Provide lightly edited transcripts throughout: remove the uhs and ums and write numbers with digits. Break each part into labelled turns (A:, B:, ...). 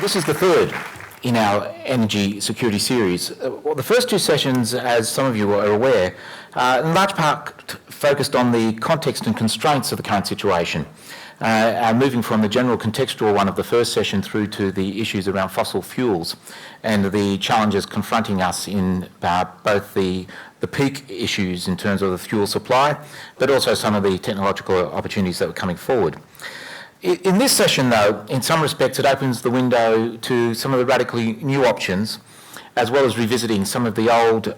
A: This is the third in our energy security series. Well, the first two sessions, as some of you are aware, in large part focused on the context and constraints of the current situation, moving from the general contextual one of the first session through to the issues around fossil fuels and the challenges confronting us in both the peak issues in terms of the fuel supply, but also some of the technological opportunities that were coming forward. In this session, though, in some respects, it opens the window to some of the radically new options, as well as revisiting some of the old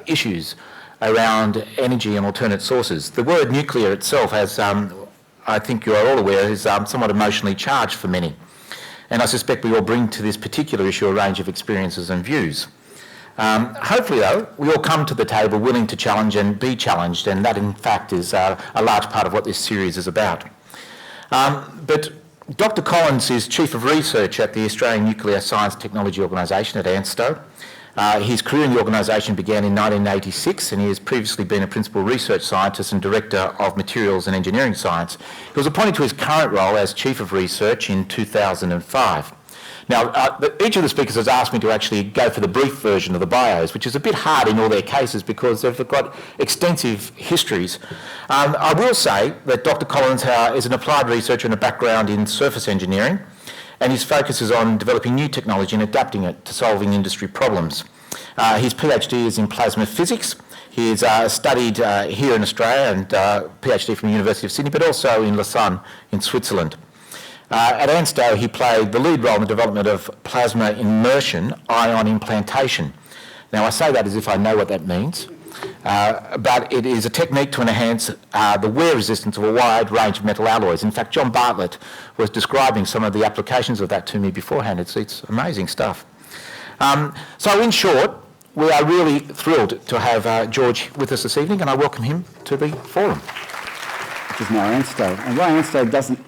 A: issues around energy and alternate sources. The word nuclear itself, as I think you are all aware, is somewhat emotionally charged for many. And I suspect we all bring to this particular issue a range of experiences and views. Hopefully, though, we all come to the table willing to challenge and be challenged, and that, in fact, is a large part of what this series is about. But Dr. Collins is Chief of Research at the Australian Nuclear Science Technology Organisation at ANSTO. His career in the organisation began in 1986, and he has previously been a Principal Research Scientist and Director of Materials and Engineering Science. He was appointed to his current role as Chief of Research in 2005. Now, each of the speakers has asked me to actually go for the brief version of the bios, which is a bit hard in all their cases because they've got extensive histories. I will say that Dr. Collins is an applied researcher and a background in surface engineering, and his focus is on developing new technology and adapting it to solving industry problems. His PhD is in plasma physics. He has studied here in Australia and PhD from the University of Sydney, but also in Lausanne in Switzerland. At ANSTO, he played the lead role in the development of plasma immersion ion implantation. Now, I say that as if I know what that means, but it is a technique to enhance the wear resistance of a wide range of metal alloys. In fact, John Bartlett was describing some of the applications of that to me beforehand. It's amazing stuff. So in short, we are really thrilled to have George with us this evening, and I welcome him to the forum.
B: This is now ANSTO, and why ANSTO doesn't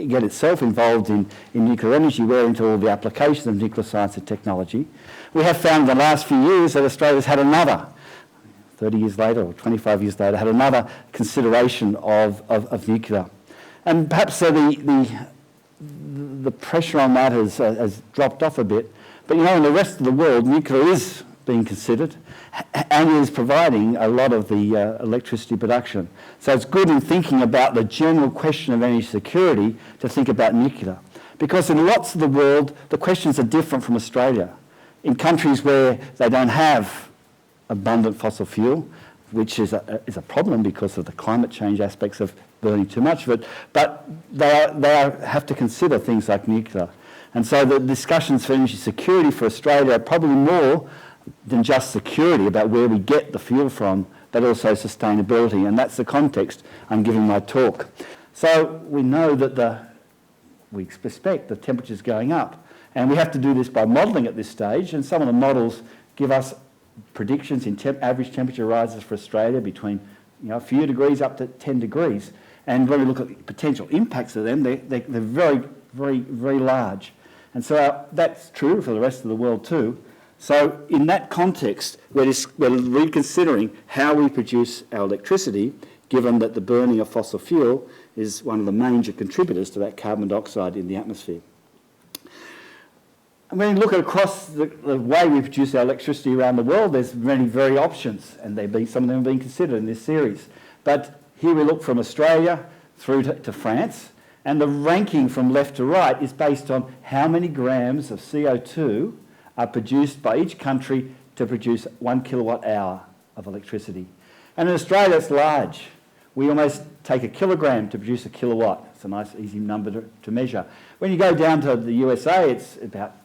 B: get itself involved in nuclear energy, we're into all the applications of nuclear science and technology. We have found in the last few years that Australia's had another, 30 years later or 25 years later, had another consideration of nuclear. And perhaps the pressure on that has dropped off a bit. But in the rest of the world, nuclear is being considered and is providing a lot of the electricity production. So it's good in thinking about the general question of energy security to think about nuclear. Because in lots of the world, the questions are different from Australia. In countries where they don't have abundant fossil fuel, which is a problem because of the climate change aspects of burning too much of it, but they have to consider things like nuclear. And so the discussions for energy security for Australia are probably more than just security about where we get the fuel from, but also sustainability, and that's the context I'm giving my talk. So we know that we expect the temperature's going up, and we have to do this by modelling at this stage, and some of the models give us predictions in average temperature rises for Australia between a few degrees up to 10 degrees, and when we look at the potential impacts of them, they're very, very, very large. And so that's true for the rest of the world too. So in that context, we're reconsidering how we produce our electricity, given that the burning of fossil fuel is one of the major contributors to that carbon dioxide in the atmosphere. And when you look across the way we produce our electricity around the world, there's many very options, and some of them are being considered in this series. But here we look from Australia through to France, and the ranking from left to right is based on how many grams of CO2 are produced by each country to produce 1 kilowatt hour of electricity. And in Australia, it's large. We almost take a kilogram to produce a kilowatt. It's a nice, easy number to measure. When you go down to the USA, it's about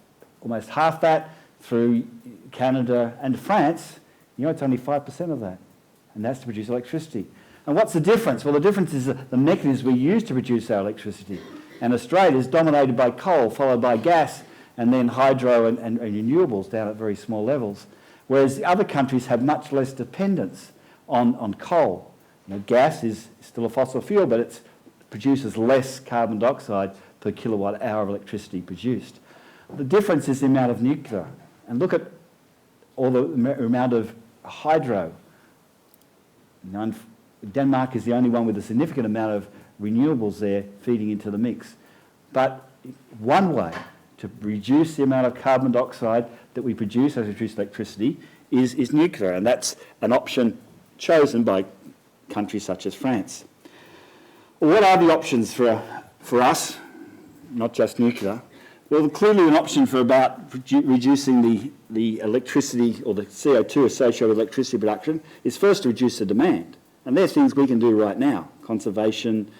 B: almost half that. Through Canada and France, it's only 5% of that. And that's to produce electricity. And what's the difference? Well, the difference is the mechanisms we use to produce our electricity. And Australia is dominated by coal, followed by gas, and then hydro and renewables down at very small levels, whereas the other countries have much less dependence on coal. Gas is still a fossil fuel, but it produces less carbon dioxide per kilowatt hour of electricity produced. The difference is the amount of nuclear. And look at all the amount of hydro. Denmark is the only one with a significant amount of renewables there feeding into the mix. But one way to reduce the amount of carbon dioxide that we produce as we produce electricity is nuclear, and that's an option chosen by countries such as France. What are the options for us, not just nuclear? Well, clearly an option for about reducing the electricity or the CO2 associated with electricity production is first to reduce the demand. And there are things we can do right now. Conservation,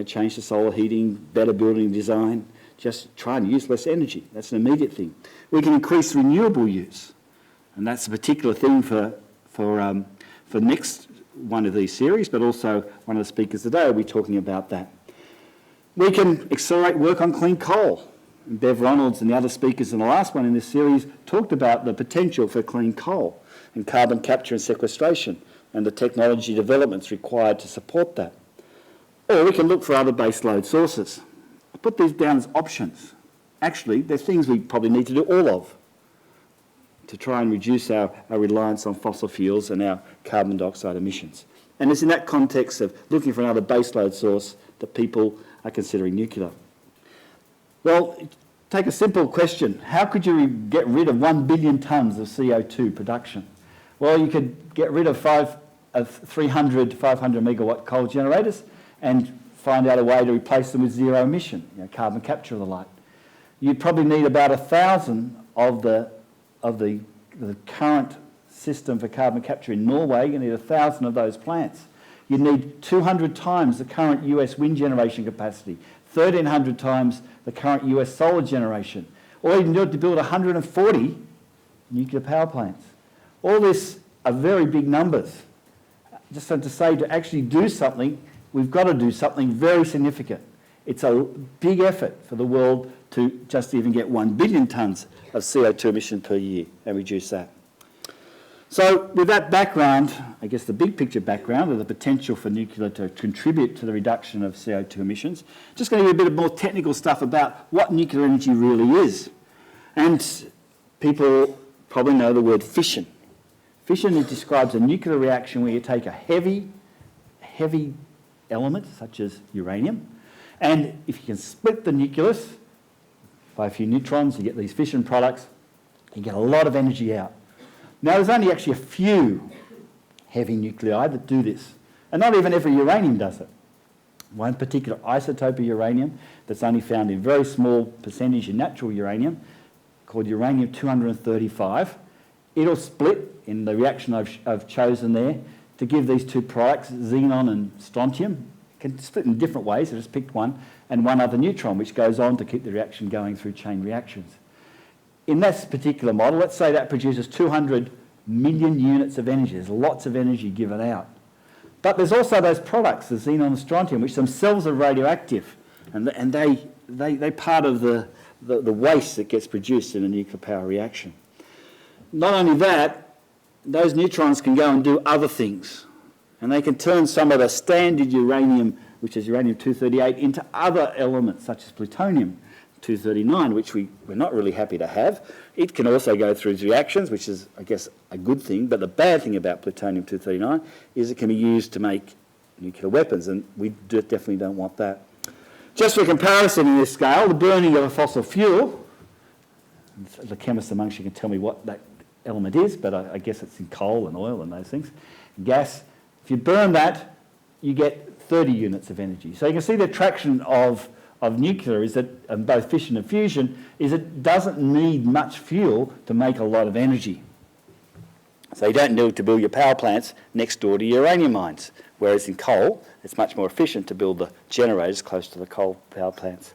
B: change to solar heating, better building design, just try and use less energy. That's an immediate thing. We can increase renewable use. And that's a particular thing for next one of these series, but also one of the speakers today will be talking about that. We can accelerate work on clean coal. Bev Ronalds and the other speakers in the last one in this series talked about the potential for clean coal and carbon capture and sequestration and the technology developments required to support that. Or we can look for other baseload sources. I put these down as options. Actually, they're things we probably need to do all of to try and reduce our reliance on fossil fuels and our carbon dioxide emissions. And it's in that context of looking for another baseload source that people are considering nuclear. Well, take a simple question. How could you get rid of 1 billion tonnes of CO2 production? Well, you could get rid of 300 megawatt coal generators and find out a way to replace them with zero emission, carbon capture of the like. You'd probably need about 1,000 of the current system for carbon capture in Norway. You need 1,000 of those plants. You'd need 200 times the current US wind generation capacity, 1,300 times the current US solar generation, or you need to build 140 nuclear power plants. All this are very big numbers. Just to say, to actually do something, we've got to do something very significant. It's a big effort for the world to just even get 1 billion tonnes of CO2 emission per year and reduce that. So with that background, I guess the big picture background of the potential for nuclear to contribute to the reduction of CO2 emissions, just going to give a bit of more technical stuff about what nuclear energy really is. And people probably know the word fission. Fission describes a nuclear reaction where you take a heavy element, such as uranium, and if you can split the nucleus by a few neutrons, you get these fission products, you get a lot of energy out. Now, there's only actually a few heavy nuclei that do this, and not even every uranium does it. One particular isotope of uranium that's only found in very small percentage in natural uranium, called uranium-235, it'll split in the reaction I've chosen there to give these two products, xenon and strontium. It can split in different ways, I just picked one, and one other neutron, which goes on to keep the reaction going through chain reactions. In this particular model, let's say that produces 200 million units of energy. There's lots of energy given out. But there's also those products, the xenon and strontium, which themselves are radioactive, and they're part of the waste that gets produced in a nuclear power reaction. Not only that, those neutrons can go and do other things, and they can turn some of the standard uranium, which is uranium-238, into other elements, such as plutonium-239, which we're not really happy to have. It can also go through reactions, which is, I guess, a good thing, but the bad thing about plutonium-239 is it can be used to make nuclear weapons, and we definitely don't want that. Just for comparison in this scale, the burning of a fossil fuel, the chemists amongst you can tell me what that element is, but I guess it's in coal and oil and those things. Gas, if you burn that, you get 30 units of energy. So you can see the attraction of nuclear is that, both fission and fusion, is it doesn't need much fuel to make a lot of energy. So you don't need to build your power plants next door to uranium mines, whereas in coal, it's much more efficient to build the generators close to the coal power plants.